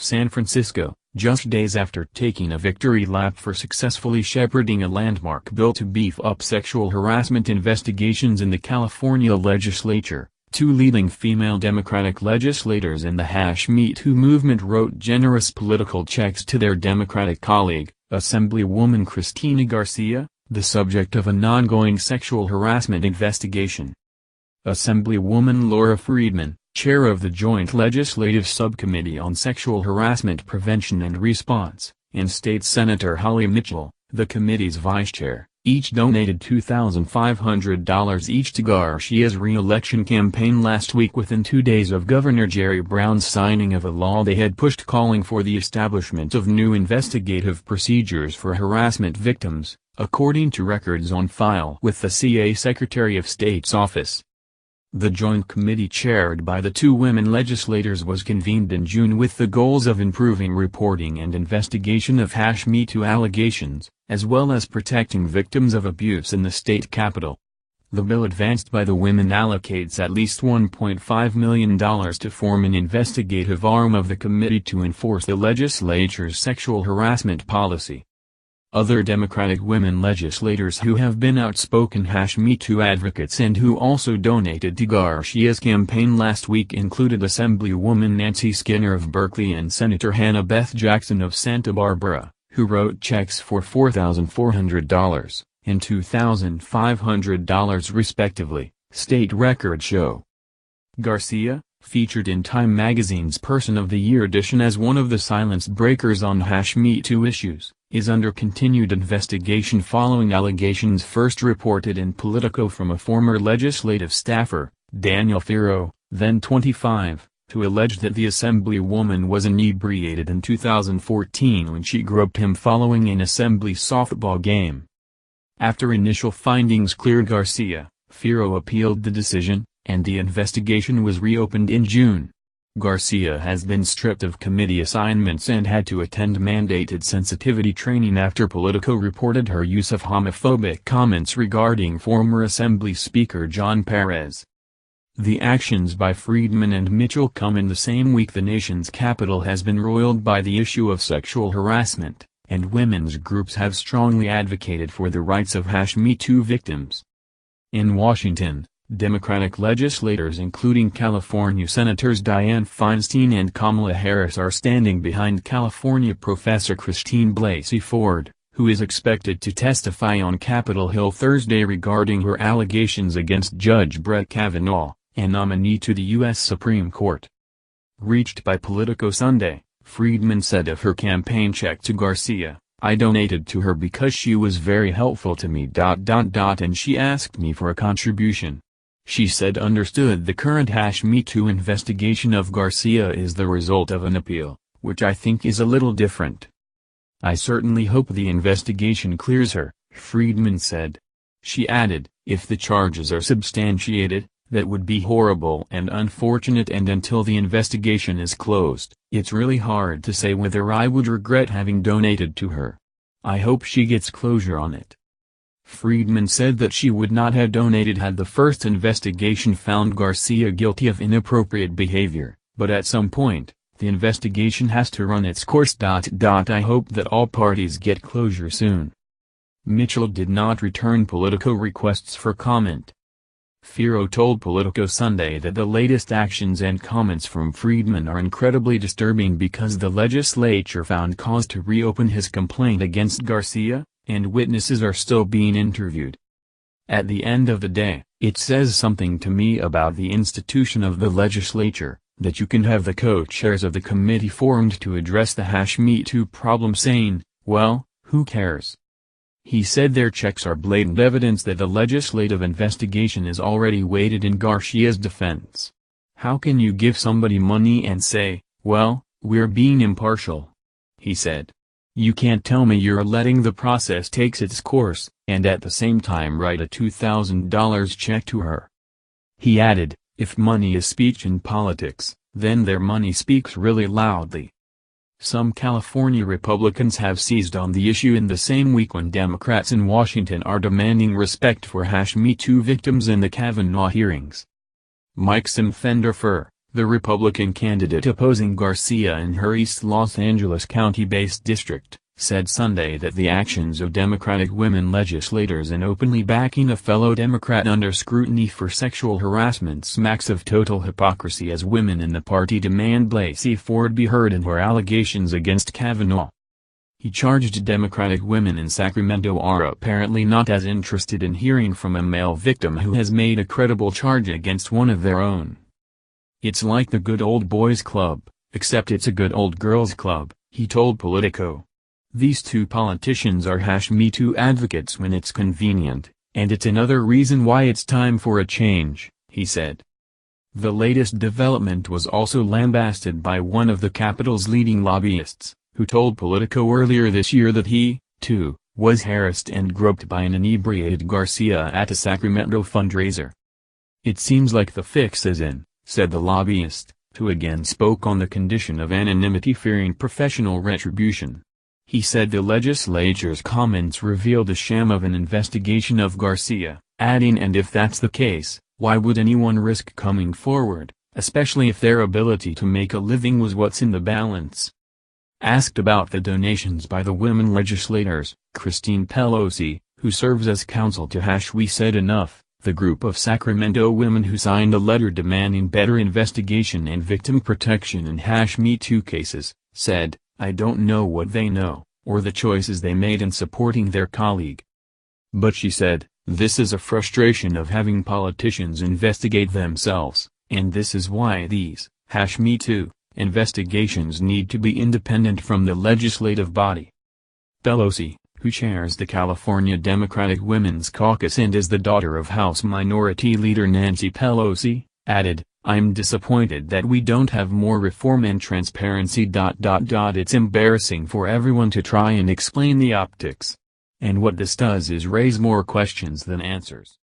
San Francisco, just days after taking a victory lap for successfully shepherding a landmark bill to beef up sexual harassment investigations in the California legislature, two leading female Democratic legislators in the #MeToo movement wrote generous political checks to their Democratic colleague, Assemblywoman Cristina Garcia, the subject of an ongoing sexual harassment investigation. Assemblywoman Laura Friedman, chair of the Joint Legislative Subcommittee on Sexual Harassment Prevention and Response, and State Senator Holly Mitchell, the committee's vice chair, each donated $2,500 each to Garcia's re-election campaign last week within 2 days of Governor Jerry Brown's signing of a law they had pushed calling for the establishment of new investigative procedures for harassment victims, according to records on file with the CA Secretary of State's office. The joint committee chaired by the two women legislators was convened in June with the goals of improving reporting and investigation of #MeToo allegations, as well as protecting victims of abuse in the state capitol. The bill advanced by the women allocates at least $1.5 million to form an investigative arm of the committee to enforce the legislature's sexual harassment policy. Other Democratic women legislators who have been outspoken #MeToo advocates and who also donated to Garcia's campaign last week included Assemblywoman Nancy Skinner of Berkeley and Senator Hannah Beth Jackson of Santa Barbara, who wrote checks for $4,400 and $2,500 respectively, state records show. Garcia, featured in Time magazine's Person of the Year edition as one of the silence breakers on #MeToo issues, is under continued investigation following allegations first reported in Politico from a former legislative staffer, Daniel Fierro, then 25, who alleged that the Assemblywoman was inebriated in 2014 when she groped him following an Assembly softball game. After initial findings cleared Garcia, Fierro appealed the decision, and the investigation was reopened in June. Garcia has been stripped of committee assignments and had to attend mandated sensitivity training after Politico reported her use of homophobic comments regarding former Assembly Speaker John Perez. The actions by Friedman and Mitchell come in the same week the nation's capital has been roiled by the issue of sexual harassment, and women's groups have strongly advocated for the rights of #MeToo victims. In Washington, Democratic legislators including California Senators Dianne Feinstein and Kamala Harris are standing behind California Professor Christine Blasey Ford, who is expected to testify on Capitol Hill Thursday regarding her allegations against Judge Brett Kavanaugh, a nominee to the U.S. Supreme Court. Reached by Politico Sunday, Friedman said of her campaign check to Garcia, "I donated to her because she was very helpful to me. And she asked me for a contribution." She said understood the current #MeToo investigation of Garcia is the result of an appeal, which I think is a little different. "I certainly hope the investigation clears her," Friedman said. She added, "If the charges are substantiated, that would be horrible and unfortunate, and until the investigation is closed, it's really hard to say whether I would regret having donated to her. I hope she gets closure on it." Friedman said that she would not have donated had the first investigation found Garcia guilty of inappropriate behavior, but at some point, the investigation has to run its course. "I hope that all parties get closure soon." Mitchell did not return Politico requests for comment. Fierro told Politico Sunday that the latest actions and comments from Friedman are incredibly disturbing because the legislature found cause to reopen his complaint against Garcia, and witnesses are still being interviewed. "At the end of the day, it says something to me about the institution of the legislature, that you can have the co-chairs of the committee formed to address the #MeToo problem saying, well, who cares?" He said their checks are blatant evidence that the legislative investigation is already weighted in Garcia's defense. "How can you give somebody money and say, well, we're being impartial?" he said. "You can't tell me you're letting the process take its course, and at the same time write a $2,000 check to her." He added, "If money is speech in politics, then their money speaks really loudly." Some California Republicans have seized on the issue in the same week when Democrats in Washington are demanding respect for #MeToo victims in the Kavanaugh hearings. Mike Simfenderfer, The Republican candidate opposing Garcia in her East Los Angeles County-based district, said Sunday that the actions of Democratic women legislators in openly backing a fellow Democrat under scrutiny for sexual harassment smacks of total hypocrisy as women in the party demand Blasey Ford be heard in her allegations against Kavanaugh. He charged Democratic women in Sacramento are apparently not as interested in hearing from a male victim who has made a credible charge against one of their own. "It's like the good old boys club, except it's a good old girls club," he told Politico. "These two politicians are #Me Too advocates when it's convenient, and it's another reason why it's time for a change," he said. The latest development was also lambasted by one of the Capitol's leading lobbyists, who told Politico earlier this year that he, too, was harassed and groped by an inebriated Garcia at a Sacramento fundraiser. "It seems like the fix is in," said the lobbyist, who again spoke on the condition of anonymity fearing professional retribution. He said the legislature's comments revealed a sham of an investigation of Garcia, adding, "And if that's the case, why would anyone risk coming forward, especially if their ability to make a living was what's in the balance?" Asked about the donations by the women legislators, Christine Pelosi, who serves as counsel to We Said Enough, the group of Sacramento women who signed a letter demanding better investigation and victim protection in Me Too cases, said, "I don't know what they know, or the choices they made in supporting their colleague." But she said, "This is a frustration of having politicians investigate themselves, and this is why these Me Too investigations need to be independent from the legislative body." Pelosi, who chairs the California Democratic Women's Caucus and is the daughter of House Minority Leader Nancy Pelosi, added, "I'm disappointed that we don't have more reform and transparency. It's embarrassing for everyone to try and explain the optics. And what this does is raise more questions than answers."